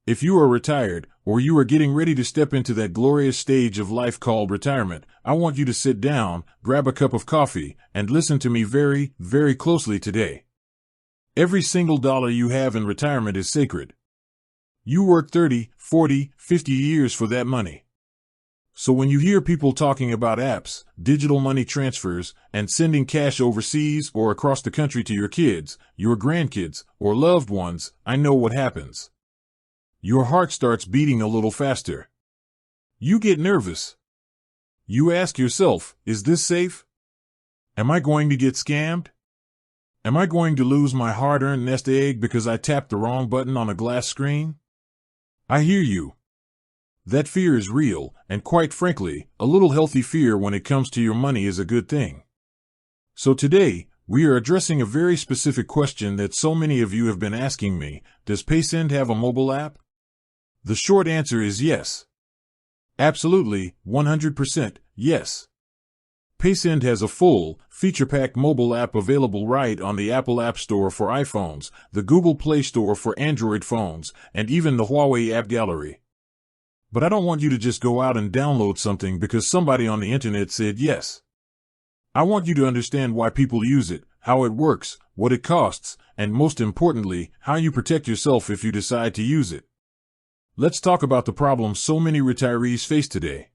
If you are retired, or you are getting ready to step into that glorious stage of life called retirement, I want you to sit down, grab a cup of coffee, and listen to me very, very closely today. Every single dollar you have in retirement is sacred. You work 30, 40, 50 years for that money. So when you hear people talking about apps, digital money transfers, and sending cash overseas or across the country to your kids, your grandkids, or loved ones, I know what happens. Your heart starts beating a little faster. You get nervous. You ask yourself, is this safe? Am I going to get scammed? Am I going to lose my hard-earned nest egg because I tapped the wrong button on a glass screen? I hear you. That fear is real, and quite frankly, a little healthy fear when it comes to your money is a good thing. So today, we are addressing a very specific question that so many of you have been asking me. Does Paysend have a mobile app? The short answer is yes. Absolutely, 100%, yes. Paysend has a full, feature-packed mobile app available right on the Apple App Store for iPhones, the Google Play Store for Android phones, and even the Huawei App Gallery. But I don't want you to just go out and download something because somebody on the internet said yes. I want you to understand why people use it, how it works, what it costs, and most importantly, how you protect yourself if you decide to use it. Let's talk about the problems so many retirees face today.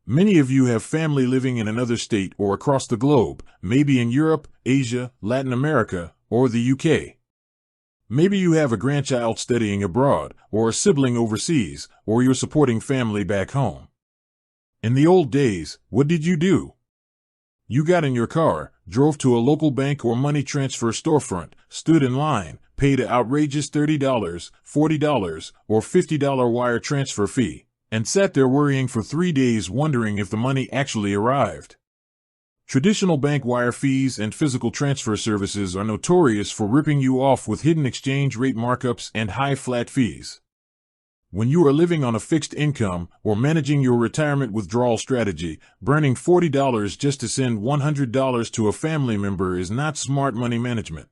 Many of you have family living in another state or across the globe, maybe in Europe, Asia, Latin America, or the UK. Maybe you have a grandchild studying abroad, or a sibling overseas, or you're supporting family back home. In the old days, what did you do? You got in your car, drove to a local bank or money transfer storefront, stood in line, paid an outrageous $30, $40, or $50 wire transfer fee, and sat there worrying for 3 days wondering if the money actually arrived. Traditional bank wire fees and physical transfer services are notorious for ripping you off with hidden exchange rate markups and high flat fees. When you are living on a fixed income or managing your retirement withdrawal strategy, burning $40 just to send $100 to a family member is not smart money management.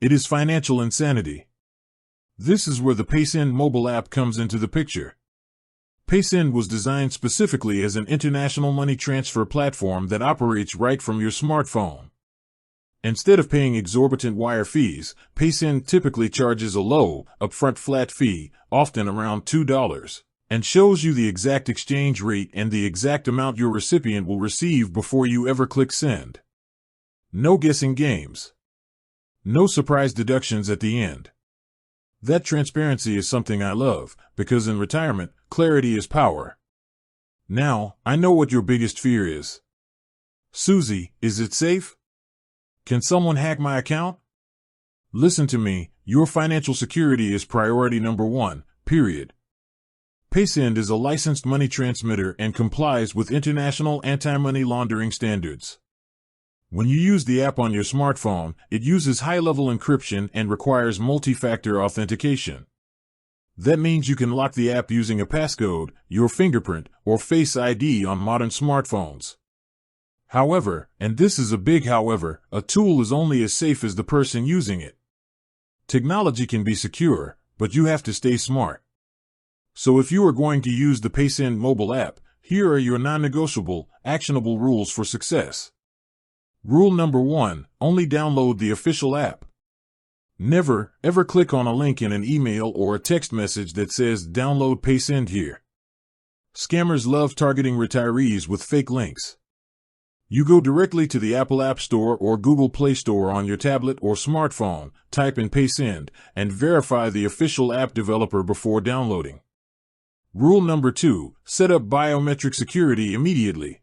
It is financial insanity. This is where the Paysend mobile app comes into the picture. Paysend was designed specifically as an international money transfer platform that operates right from your smartphone. Instead of paying exorbitant wire fees, Paysend typically charges a low, upfront flat fee, often around $2, and shows you the exact exchange rate and the exact amount your recipient will receive before you ever click send. No guessing games. No surprise deductions at the end. That transparency is something I love, because in retirement, clarity is power. Now, I know what your biggest fear is. Susie, is it safe? Can someone hack my account? Listen to me, your financial security is priority number one, period. Paysend is a licensed money transmitter and complies with international anti-money laundering standards. When you use the app on your smartphone, it uses high-level encryption and requires multi-factor authentication. That means you can lock the app using a passcode, your fingerprint, or Face ID on modern smartphones. However, and this is a big however, a tool is only as safe as the person using it. Technology can be secure, but you have to stay smart. So if you are going to use the Paysend mobile app, here are your non-negotiable, actionable rules for success. Rule number 1, only download the official app. Never, ever click on a link in an email or a text message that says download Paysend here. Scammers love targeting retirees with fake links. You go directly to the Apple App Store or Google Play Store on your tablet or smartphone, type in Paysend, and verify the official app developer before downloading. Rule number 2, set up biometric security immediately.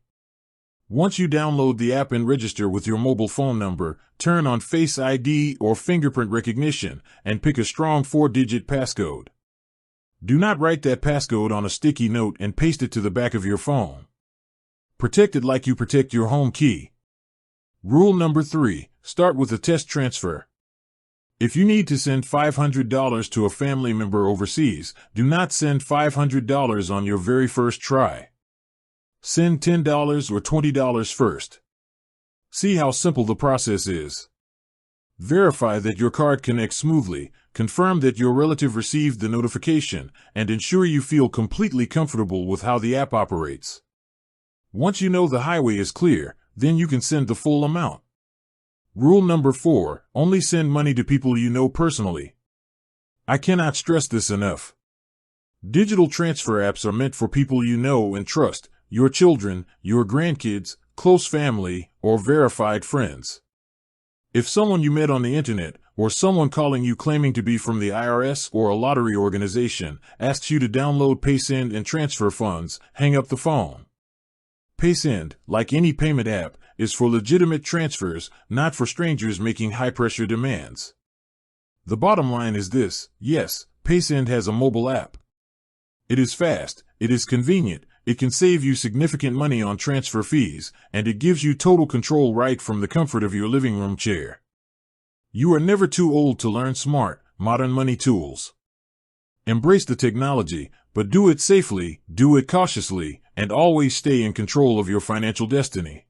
Once you download the app and register with your mobile phone number, turn on Face ID or fingerprint recognition, and pick a strong 4-digit passcode. Do not write that passcode on a sticky note and paste it to the back of your phone. Protect it like you protect your home key. Rule number 3, start with a test transfer. If you need to send $500 to a family member overseas, do not send $500 on your very first try. Send $10 or $20 first. See how simple the process is. Verify that your card connects smoothly, confirm that your relative received the notification, and ensure you feel completely comfortable with how the app operates. Once you know the highway is clear, then you can send the full amount. Rule number 4, only send money to people you know personally. I cannot stress this enough. Digital transfer apps are meant for people you know and trust, your children, your grandkids, close family, or verified friends. If someone you met on the internet, or someone calling you claiming to be from the IRS or a lottery organization, asks you to download Paysend and transfer funds, hang up the phone. Paysend, like any payment app, is for legitimate transfers, not for strangers making high-pressure demands. The bottom line is this: yes, Paysend has a mobile app. It is fast, it is convenient, it can save you significant money on transfer fees, and it gives you total control right from the comfort of your living room chair. You are never too old to learn smart, modern money tools. Embrace the technology, but do it safely, do it cautiously, and always stay in control of your financial destiny.